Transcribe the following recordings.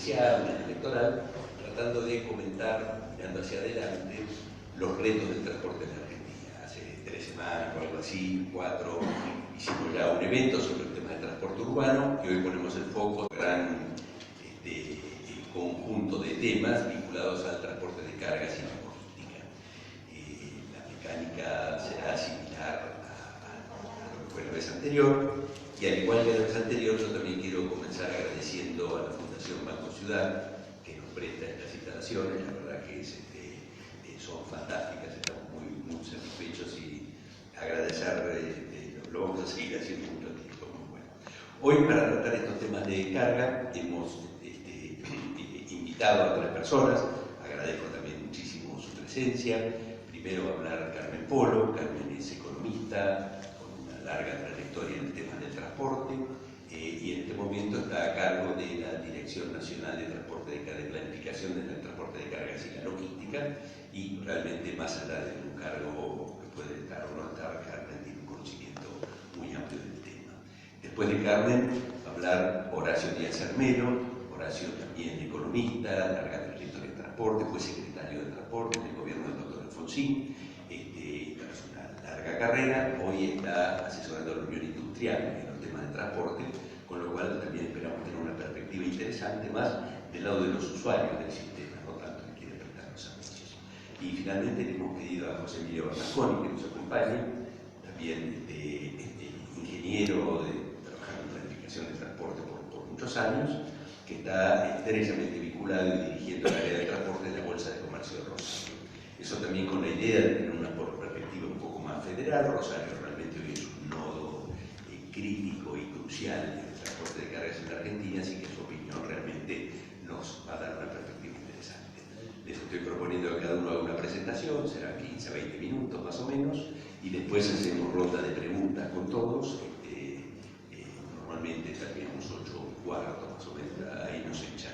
presidencial, un año electoral, tratando de comentar, mirando hacia adelante, los retos del transporte en la Argentina. Hace 3 semanas o algo así, 4, hicimos ya un evento sobre el tema del transporte urbano, y hoy ponemos el foco en un gran conjunto de temas vinculados al transporte de cargas y la logística. La mecánica será similar a lo que fue la vez anterior, y al igual que la vez anterior, yo también quiero comenzar agradeciendo a la Fundación Banco Ciudad, que nos presta estas instalaciones. La verdad que son fantásticas, estamos muy satisfechos, y agradecer, lo vamos a seguir haciendo mucho tiempo. Muy bueno. Hoy, para tratar estos temas de carga, hemos invitado a 3 personas. Agradezco también muchísimo su presencia. Primero va a hablar Carmen Polo. Carmen es economista con una larga trayectoria en el tema del transporte, y en este momento está a cargo de la Dirección Nacional de Transporte de Planificación del Transporte de Cargas y la Logística, y realmente, más allá de un cargo que puede estar o no estar, Carmen tiene un conocimiento muy amplio del tema. Después de Carmen va a hablar Horacio Díaz Armero. Horacio también economista, larga trayectoria en transporte, fue secretario de transporte en el gobierno del doctor Alfonsín, es una larga carrera. Hoy está asesorando a la Unión Industrial en los temas de transporte, con lo cual también esperamos tener una perspectiva interesante más del lado de los usuarios del sistema, no tanto que quiere prestar los servicios. Y finalmente le hemos pedido a José Emilio Bernasconi que nos acompañe, también ingeniero trabajando en planificación de transporte por muchos años, que está estrechamente vinculado y dirigiendo el área de transporte de la Bolsa de Comercio de Rosario. Eso también con la idea de tener una perspectiva un poco más federal. Rosario realmente hoy es un nodo crítico y crucial del transporte de cargas en la Argentina, así que su opinión realmente nos va a dar una perspectiva interesante. Les estoy proponiendo que cada uno haga una presentación, será 15 a 20 minutos más o menos, y después hacemos ronda de preguntas con todos. Normalmente terminamos 8:15 más o menos, ahí nos echan.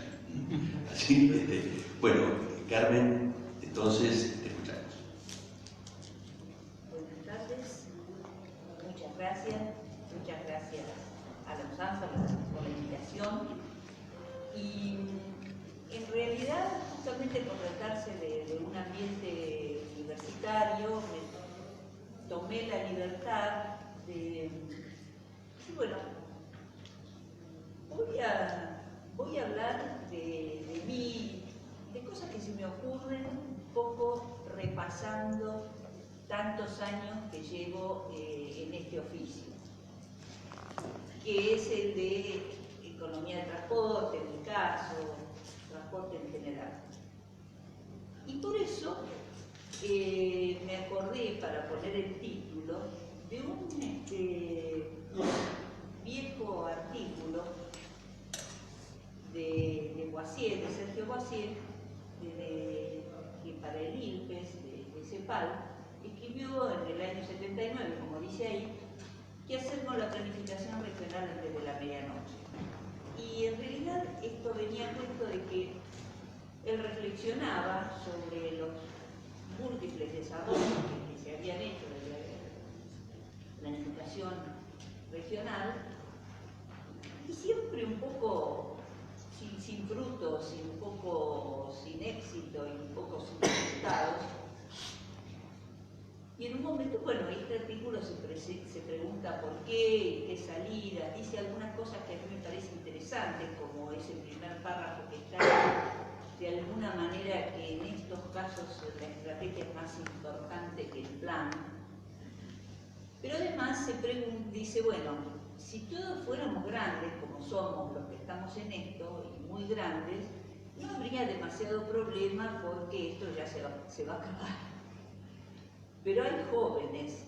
Así que, bueno, Carmen, entonces te escuchamos. Buenas tardes, muchas gracias a los ángeles por la invitación. Y en realidad, justamente por tratarse de un ambiente universitario, me tomé la libertad de, y bueno, voy a hablar de mí, de cosas que se me ocurren, un poco repasando tantos años que llevo en este oficio, que es el de economía de transporte, en mi caso, transporte en general. Y por eso me acordé, para poner el título, de un viejo artículo de Boissier, de Sergio Boissier, que para el ILPES de CEPAL escribió en el año 79, como dice ahí, que hacemos la planificación regional antes de la medianoche. Y en realidad esto venía a cuento de que él reflexionaba sobre los múltiples desarrollos que se habían hecho de la planificación regional, y siempre un poco sin frutos, un poco sin éxito y un poco sin resultados. Y en un momento, bueno, este artículo se pregunta por qué salida, dice algunas cosas que a mí me parecen interesantes, como ese primer párrafo que está de alguna manera que en estos casos la estrategia es más importante que el plan. Pero además dice, bueno, si todos fuéramos grandes, como somos los que estamos en esto, y muy grandes, no habría demasiado problema porque esto ya se va a acabar. Pero hay jóvenes,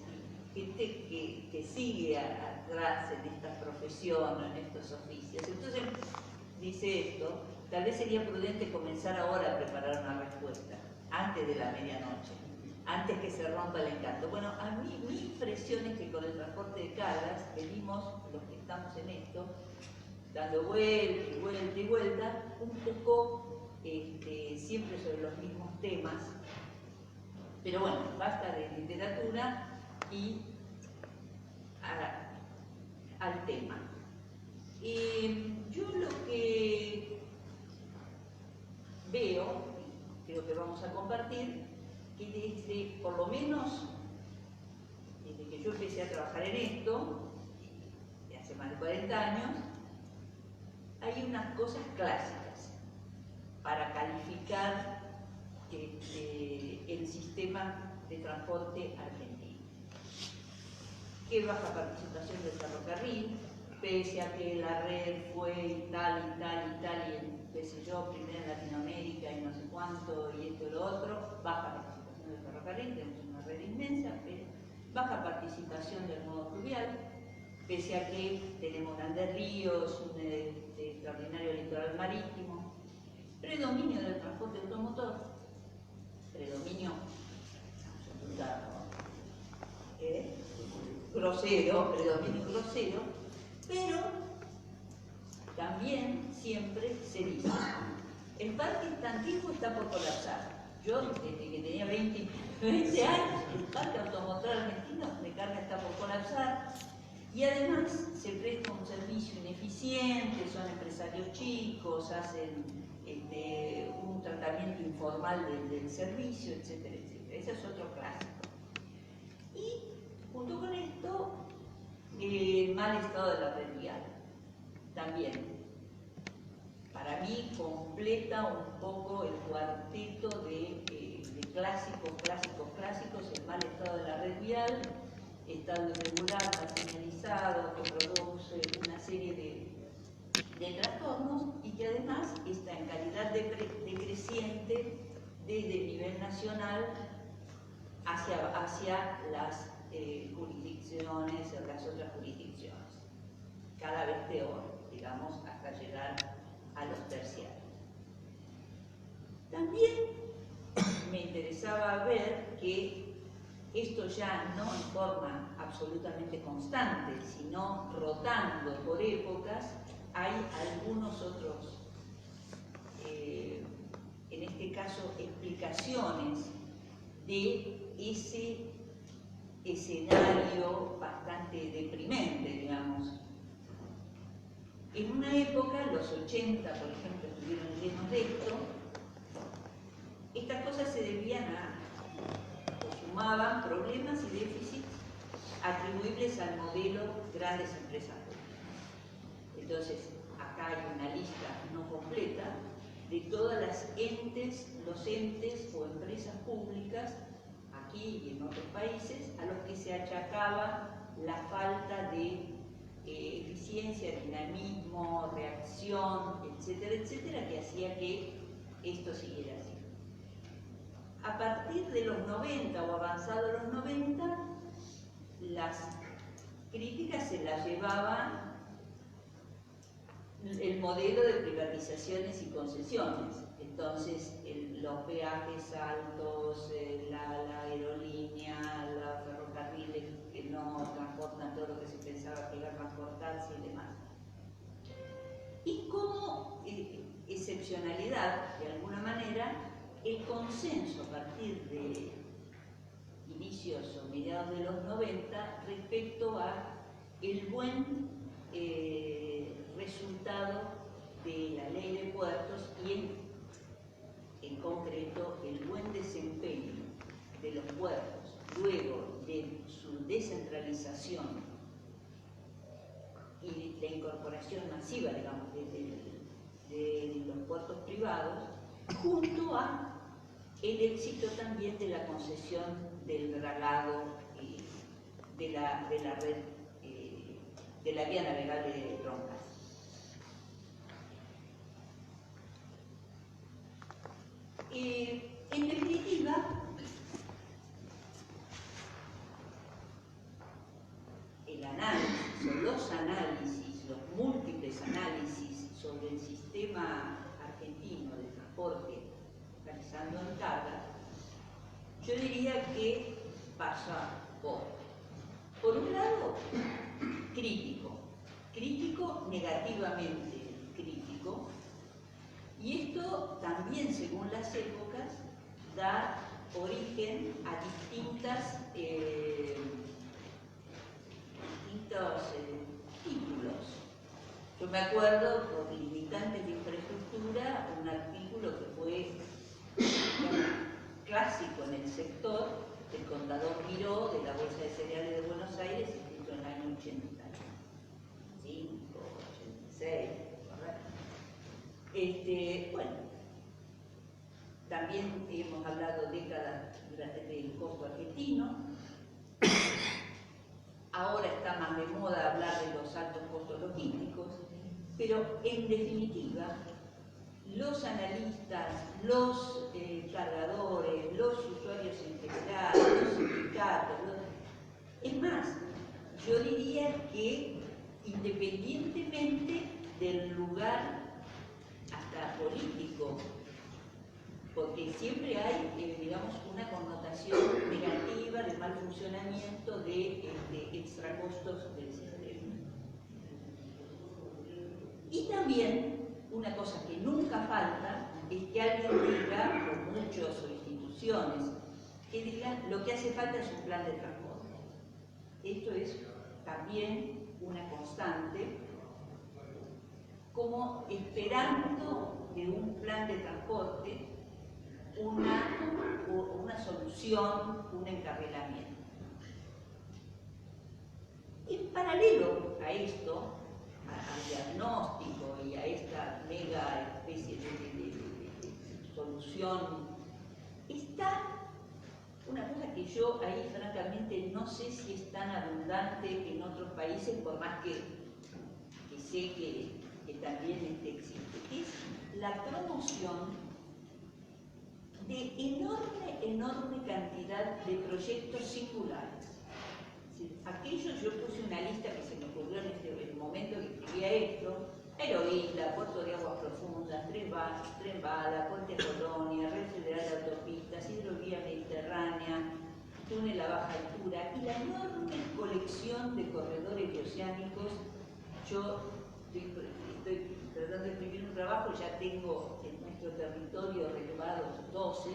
gente que sigue atrás en esta profesión, en estos oficios. Entonces, dice esto, tal vez sería prudente comenzar ahora a preparar una respuesta, antes de la medianoche, antes que se rompa el encanto. Bueno, a mí mi impresión es que con el transporte de cargas venimos, los que estamos en esto, dando vuelta y vuelta y vuelta, un poco siempre sobre los mismos temas. Pero bueno, basta de literatura y al tema. Yo lo que vamos a compartir, que desde, por lo menos, desde que yo empecé a trabajar en esto, de hace más de 40 años, hay unas cosas clásicas para calificar el sistema de transporte argentino. Que baja participación del ferrocarril, pese a que la red fue y tal, y qué sé yo, primero en Latinoamérica y no sé cuánto, y esto y lo otro, baja participación del ferrocarril, tenemos una red inmensa, pero baja participación del modo fluvial, pese a que tenemos grandes ríos, un extraordinario litoral marítimo, predominio del transporte automotor, predominio grosero, predominio grosero, pero también siempre se dice, el parque antiguo está por colapsar. Yo, desde que tenía 20 años, el parque automotor argentino de carga está por colapsar y además se presta un servicio ineficiente, son empresarios chicos, hacen un tratamiento informal del servicio, etcétera, etcétera. Ese es otro clásico. Y junto con esto, el mal estado de la red vial. También, para mí, completa un poco el cuarteto de clásicos, el mal estado de la red vial, estado irregular, mal señalizado, que produce una serie de trastornos y que además está en calidad decreciente desde el nivel nacional hacia las jurisdicciones o las otras jurisdicciones. Cada vez peor, digamos, hasta llegar a los terciarios. También me interesaba ver que esto ya no en forma absolutamente constante, sino rotando por épocas, hay algunos otros, en este caso, explicaciones de ese escenario bastante deprimente, digamos. En una época, los 80, por ejemplo, estuvieron llenos de esto, estas cosas se debían o sumaban problemas y déficits atribuibles al modelo grandes empresas públicas. Entonces, acá hay una lista no completa de todas las los entes o empresas públicas, aquí y en otros países, a los que se achacaba la falta de eficiencia, dinamismo, reacción, etcétera, etcétera, que hacía que esto siguiera así. A partir de los 90 o avanzado los 90, las críticas se las llevaban el modelo de privatizaciones y concesiones. Entonces, los peajes altos, la aerolínea, los ferrocarriles que no transportan todo lo que se pensaba que iba a transportarse y demás. Y como excepcionalidad, de alguna manera, el consenso a partir de inicios o mediados de los 90 respecto a el buen resultado de la ley de puertos y en concreto el buen desempeño de los puertos luego de su descentralización y la incorporación masiva, digamos, de los puertos privados, junto a el éxito también de la concesión del dragado de la red de la vía navegable de Troncas. En definitiva, el análisis, o los análisis, los múltiples análisis sobre el sistema argentino de transporte realizando en carga, yo diría que pasa por un lado, crítico, negativamente crítico, y esto también, según las épocas, da origen a distintos títulos. Yo me acuerdo, por limitantes de infraestructura, un artículo que fue Contador Miró de la Bolsa de Cereales de Buenos Aires, escrito en el año 85, 86, ¿verdad? Bueno, también hemos hablado décadas del costo argentino. Ahora está más de moda hablar de los altos costos logísticos, pero en definitiva, los analistas, los cargadores, los usuarios en general, los sindicatos, es más, yo diría que independientemente del lugar hasta político, porque siempre hay, digamos, una connotación negativa de mal funcionamiento de extracostos del sistema. Y también, una cosa que nunca falta, es que alguien diga, o muchos o instituciones, que digan lo que hace falta es un plan de transporte. Esto es también una constante, como esperando de un plan de transporte una solución, un encarrilamiento. En paralelo a esto, al diagnóstico y a esta mega especie de solución, está una cosa que yo ahí francamente no sé si es tan abundante en otros países, por más que sé que también existe, que es la promoción de enorme cantidad de proyectos singulares. Aquellos, yo puse una lista que se me ocurrió en el momento que escribía esto: Aeroisla, Puerto de Aguas Profundas, Tren Bala, Puente Colonia, Red Federal de Autopistas, Hidrovía Mediterránea, Túnel a Baja Altura y la enorme colección de corredores bioceánicos. Yo estoy tratando de escribir un trabajo, ya tengo en nuestro territorio relevados 12,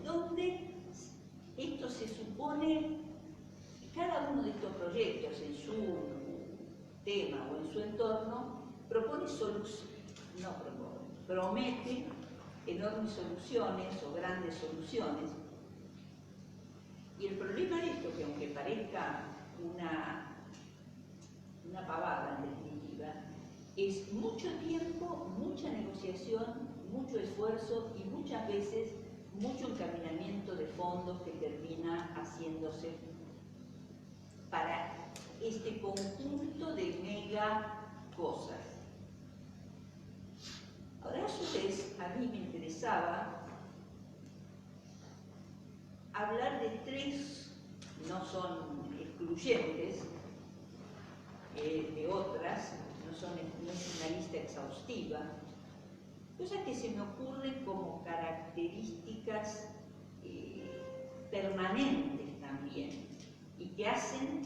donde esto se supone, cada uno de estos proyectos en su tema o en su entorno propone promete enormes soluciones o grandes soluciones. Y el problema de esto, que aunque parezca una pavada en definitiva, es mucho tiempo, mucha negociación, mucho esfuerzo y muchas veces mucho encaminamiento de fondos que termina haciéndose para este conjunto de mega cosas. Ahora, a su vez, a mí me interesaba hablar de tres, no son excluyentes de otras, no es una lista exhaustiva, cosas que se me ocurren como características permanentes también, y que hacen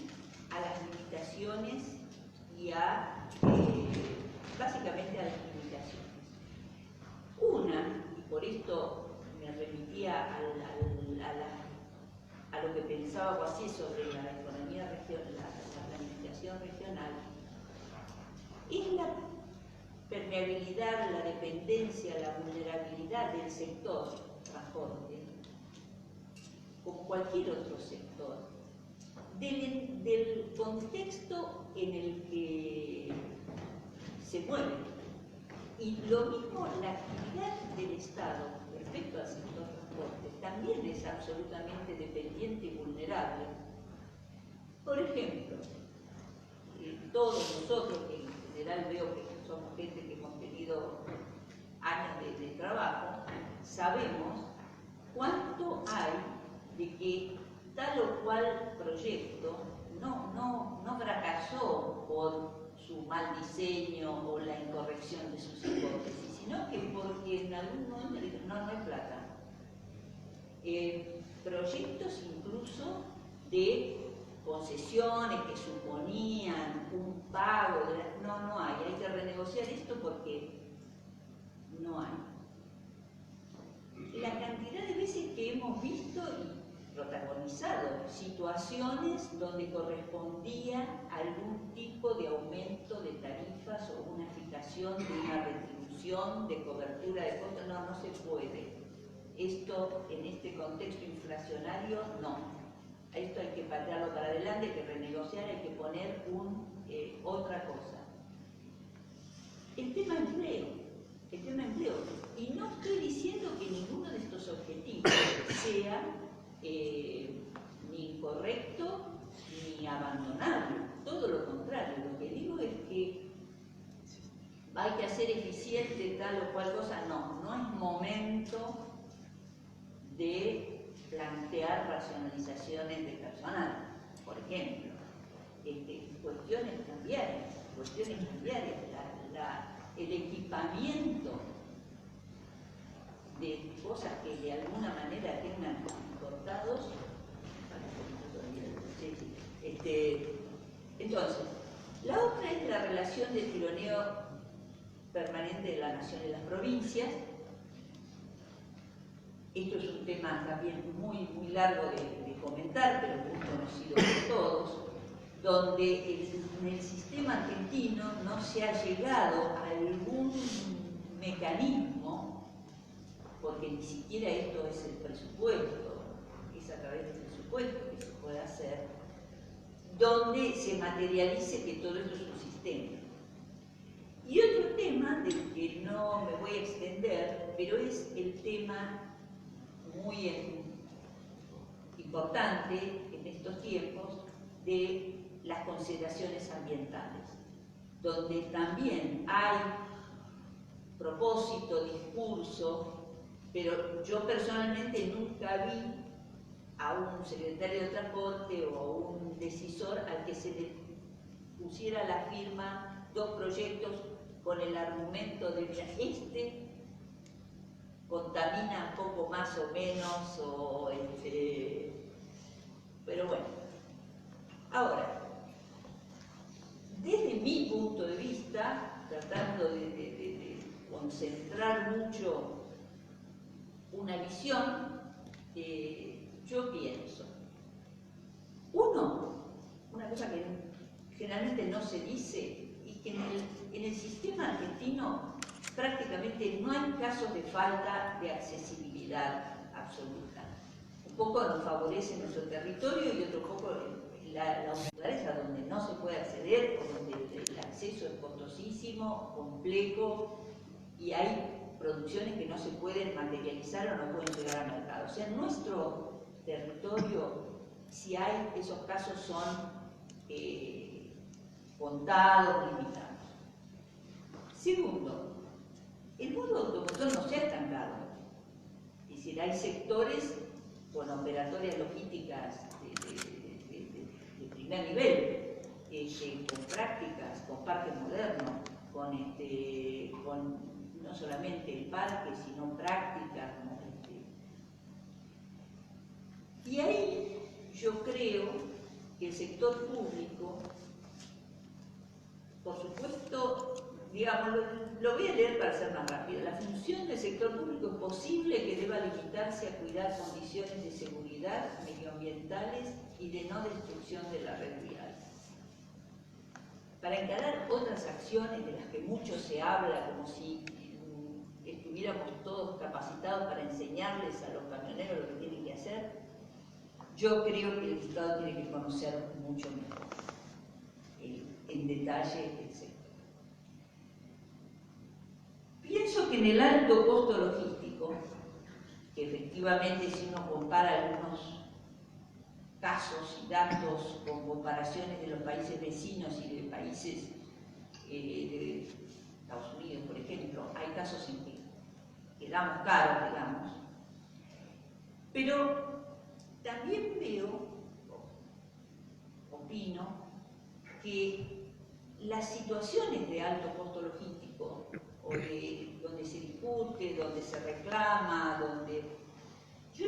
a las limitaciones y básicamente a las limitaciones. Una, y por esto me remitía a lo que pensaba Guassier sobre la economía regional, la planificación regional, es la permeabilidad, la dependencia, la vulnerabilidad del sector transporte, como cualquier otro sector, del contexto en el que se mueve. Y lo mismo, la actividad del Estado respecto al sector transporte también es absolutamente dependiente y vulnerable. Por ejemplo, todos nosotros, que en general veo que somos gente que hemos tenido años de trabajo, sabemos cuánto hay de que tal o cual proyecto no fracasó por su mal diseño o la incorrección de sus hipótesis, sino que porque en algún momento dijeron, no hay plata. Proyectos incluso de concesiones que suponían un pago, no hay que renegociar esto porque no hay. La cantidad de veces que hemos visto y protagonizado situaciones donde correspondía algún tipo de aumento de tarifas o una fijación de una retribución de cobertura de costos, no se puede. esto en este contexto inflacionario no. A esto hay que patearlo para adelante, hay que renegociar, hay que poner otra cosa. El tema empleo. Y no estoy diciendo que ninguno de estos objetivos sea ni incorrecto ni abandonable. Todo lo contrario. Lo que digo es que hay que hacer eficiente tal o cual cosa. No es momento de plantear racionalizaciones de personal, por ejemplo, cuestiones cambiarias, el equipamiento de cosas que de alguna manera tengan cortados. Entonces, la otra es la relación de tironeo permanente de la nación y las provincias. Esto es un tema también muy largo de comentar, pero muy conocido por todos, donde en el sistema argentino no se ha llegado a algún mecanismo, porque ni siquiera esto es el presupuesto, es a través del presupuesto que se puede hacer, donde se materialice que todo esto es un sistema. Y otro tema del que no me voy a extender, pero es el tema muy importante en estos tiempos de las consideraciones ambientales, donde también hay propósito, discurso, pero yo personalmente nunca vi a un secretario de transporte o a un decisor al que se le pusiera la firma 2 proyectos con el argumento de que contamina poco más o menos, pero bueno. Ahora, desde mi punto de vista, tratando de concentrar mucho una visión, yo pienso, una cosa que generalmente no se dice, y que en el sistema argentino prácticamente no hay casos de falta de accesibilidad absoluta. Un poco nos favorece nuestro territorio y otro poco la naturaleza, donde no se puede acceder, o donde el acceso es costosísimo, complejo, y hay producciones que no se pueden materializar o no pueden llegar al mercado. O sea, en nuestro territorio, si hay, esos casos son contados, limitados. Segundo, el mundo automotor no se ha estancado. Es decir, hay sectores con operatorias logísticas de primer nivel, con prácticas, con parque moderno, con no solamente el parque, sino prácticas. Y ahí yo creo que el sector público, por supuesto, digamos, lo voy a leer para ser más rápido. La función del sector público es posible que deba limitarse a cuidar condiciones de seguridad medioambientales y de no destrucción de la red vial. Para encarar otras acciones de las que mucho se habla, como si estuviéramos todos capacitados para enseñarles a los camioneros lo que tienen que hacer, yo creo que el Estado tiene que conocer mucho mejor en detalle el sector. Pienso que en el alto costo logístico, que efectivamente si uno compara algunos casos y datos con comparaciones de los países vecinos y de países de Estados Unidos, por ejemplo, hay casos en que quedamos caros, digamos, pero también opino, que las situaciones de alto costo logístico, o donde se discute, donde se reclama, donde yo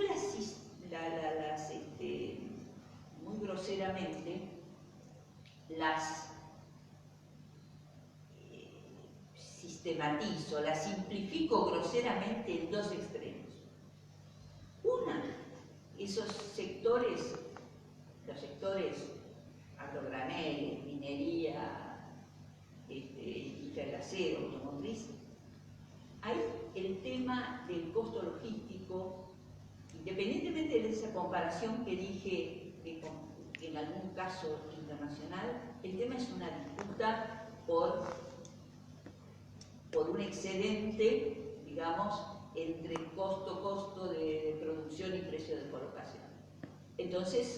muy groseramente las sistematizo, las simplifico groseramente en 2 extremos. Una, esos sectores, los sectores agrograneles, minería, industria del acero, automotriz, ahí el el tema del costo logístico, independientemente de esa comparación que dije en algún caso internacional, el tema es una disputa por un excedente, digamos, entre costo de producción y precio de colocación. Entonces,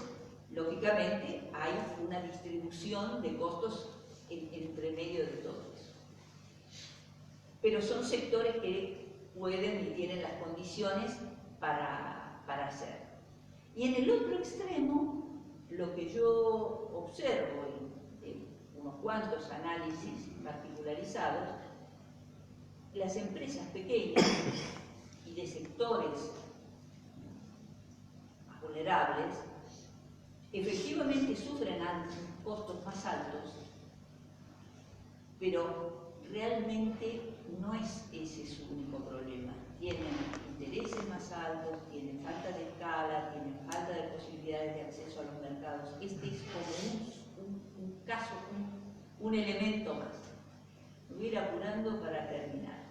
lógicamente, hay una distribución de costos entre medio de todo eso. Pero son sectores que pueden y tienen las condiciones para hacerlo. Y en el otro extremo, lo que yo observo en unos cuantos análisis particularizados, las empresas pequeñas y de sectores más vulnerables efectivamente sufren costos más altos, pero realmente no es ese su único problema. Tienen intereses más altos, tienen falta de escala, tienen falta de posibilidades de acceso a los mercados. Este es como un caso, un elemento más. Me voy a ir apurando para terminar.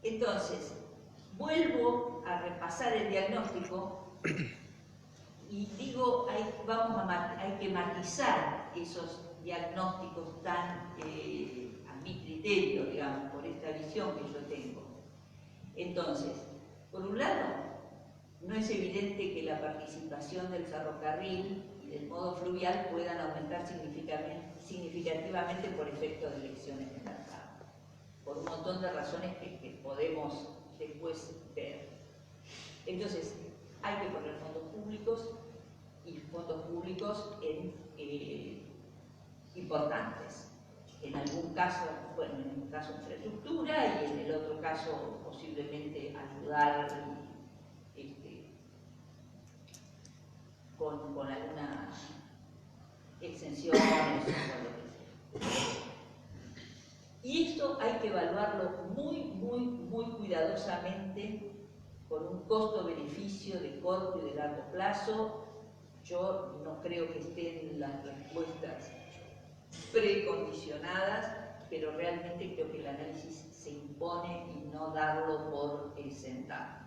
Entonces, vuelvo a repasar el diagnóstico y digo, hay que matizar esos diagnósticos tan, a mi criterio, digamos, por esta visión que yo tengo. Entonces, por un lado, no es evidente que la participación del ferrocarril y del modo fluvial puedan aumentar significativamente por efecto de elecciones de mercado, por un montón de razones que podemos después ver. Entonces, hay que poner fondos públicos y fondos públicos importantes. En algún caso, bueno, en un caso infraestructura y en el otro caso posiblemente ayudar con alguna exención o lo que sea. Y esto hay que evaluarlo muy cuidadosamente por un costo-beneficio de corto y de largo plazo. Yo no creo que estén las respuestas precondicionadas, pero realmente creo que el análisis se impone y no darlo por sentado.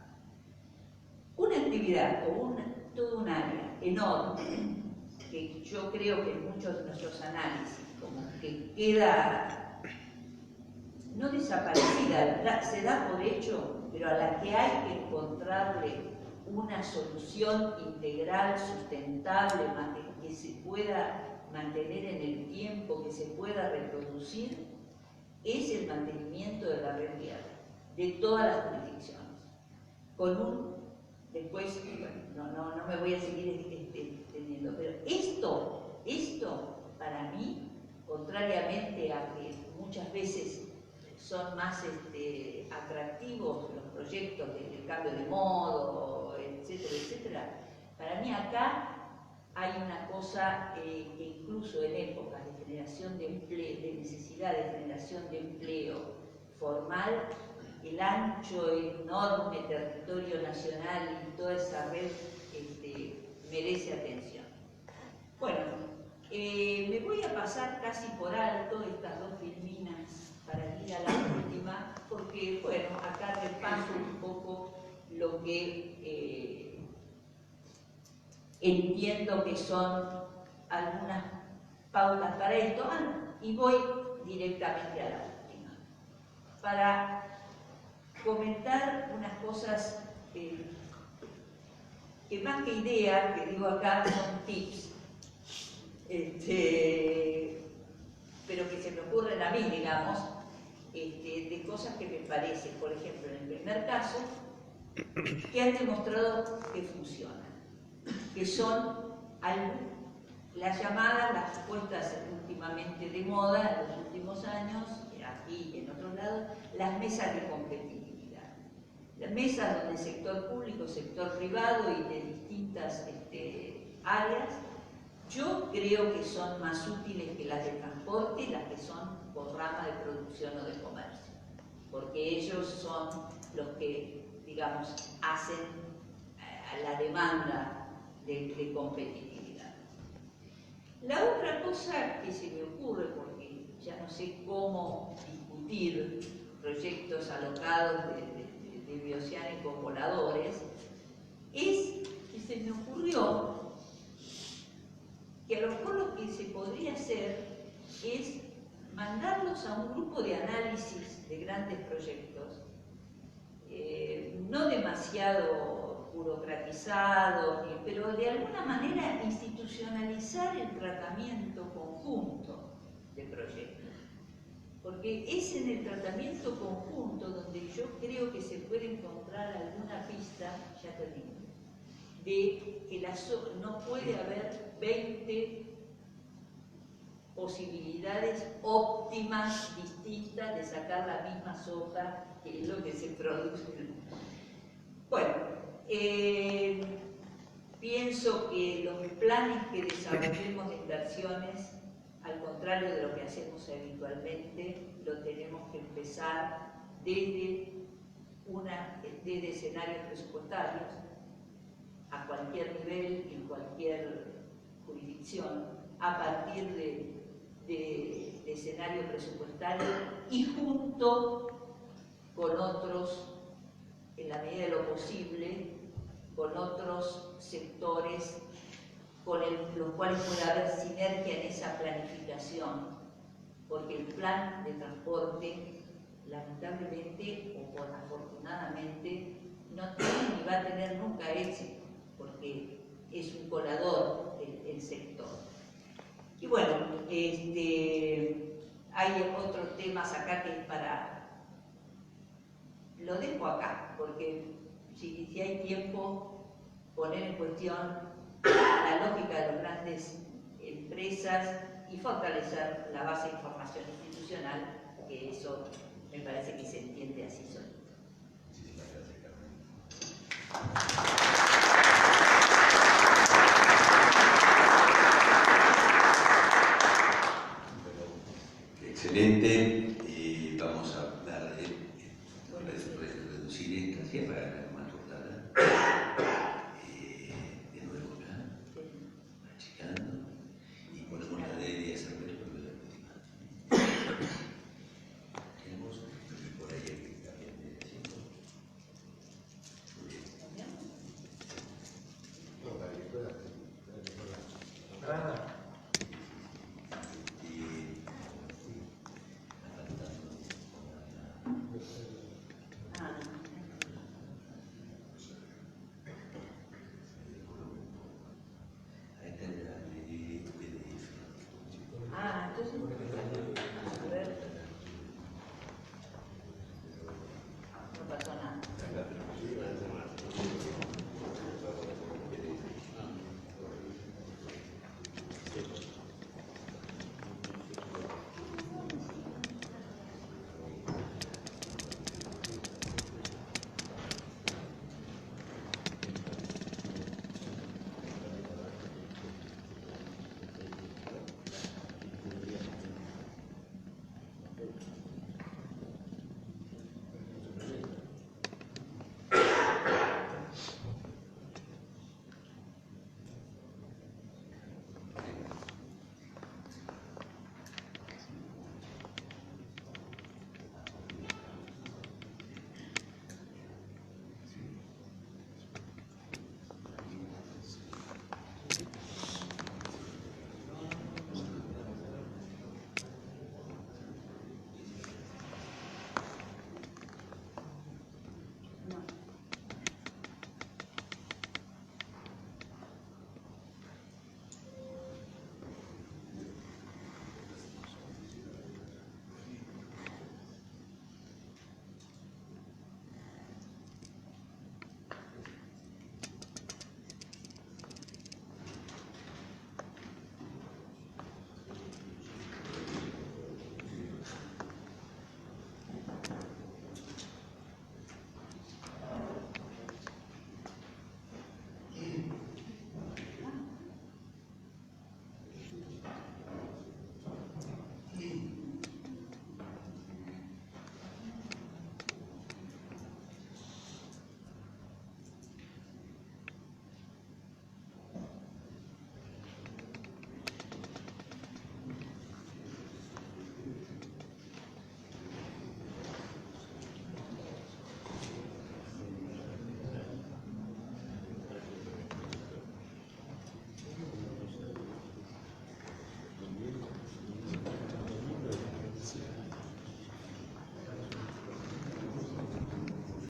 Una actividad o toda un área enorme que yo creo que en muchos de nuestros análisis como que queda no desaparecida, se da por hecho, pero a la que hay que encontrarle una solución integral, sustentable, que se pueda mantener en el tiempo, que se pueda reproducir, es el mantenimiento de la red vial, de todas las jurisdicciones. Después, bueno, no me voy a seguir extendiendo, pero esto para mí, contrariamente a que muchas veces son más atractivos los proyectos de cambio de modo, etcétera, para mí acá hay una cosa que incluso en épocas de generación de empleo, de necesidad de generación de empleo formal, el ancho, enorme territorio nacional y toda esa red merece atención. Bueno, me voy a pasar casi por alto estas dos filminas para ir a la última, porque, bueno, acá repaso un poco lo que entiendo que son algunas pautas para esto, y voy directamente a la última, para comentar unas cosas que más que ideas, que digo acá, son tips, pero que se me ocurren a mí, digamos, de cosas que me parecen, por ejemplo, en el primer caso, que han demostrado que funcionan, que son las llamadas, las puestas últimamente de moda en los últimos años, aquí y en otros lados, las mesas de competitividad. Las mesas donde el sector público, sector privado y de distintas áreas, yo creo que son más útiles que las de transporte, las que son por rama de producción o de comercio, porque ellos son los que, digamos, hacen a la demanda de competitividad. La otra cosa que se me ocurre, porque ya no sé cómo discutir proyectos alocados de bioceánicos voladores, es que se me ocurrió que a lo mejor lo que se podría hacer es mandarlos a un grupo de análisis de grandes proyectos, no demasiado burocratizados, pero de alguna manera institucionalizar el tratamiento conjunto de proyectos. Porque es en el tratamiento conjunto donde yo creo que se puede encontrar alguna pista, ya termino, de que no puede haber 20 posibilidades óptimas, distintas, de sacar la misma sopa, que es lo que se produce. Bueno, pienso que los planes que desarrollemos de inversiones, al contrario de lo que hacemos habitualmente, lo tenemos que empezar desde escenarios presupuestarios, a cualquier nivel, en cualquier jurisdicción, a partir de escenario presupuestario y junto con otros, en la medida de lo posible, con otros sectores con los cuales puede haber sinergia en esa planificación, porque el plan de transporte, lamentablemente o afortunadamente, no tiene ni va a tener nunca éxito, porque es un colador el sector. Y bueno, hay otros temas acá que es para... Lo dejo acá, porque si hay tiempo, poner en cuestión la lógica de las grandes empresas y fortalecer la base de información institucional, que eso me parece que se entiende así solito. Muchísimas gracias, Carmen. Excelente, vamos a darle, reducir esta cifra para ganar más jornada. De nuevo acá, achicando, y ponemos la de 10 a ver por la última. Tenemos por ahí el también de haciendo. Muy bien. No, dale, espérate. Entonces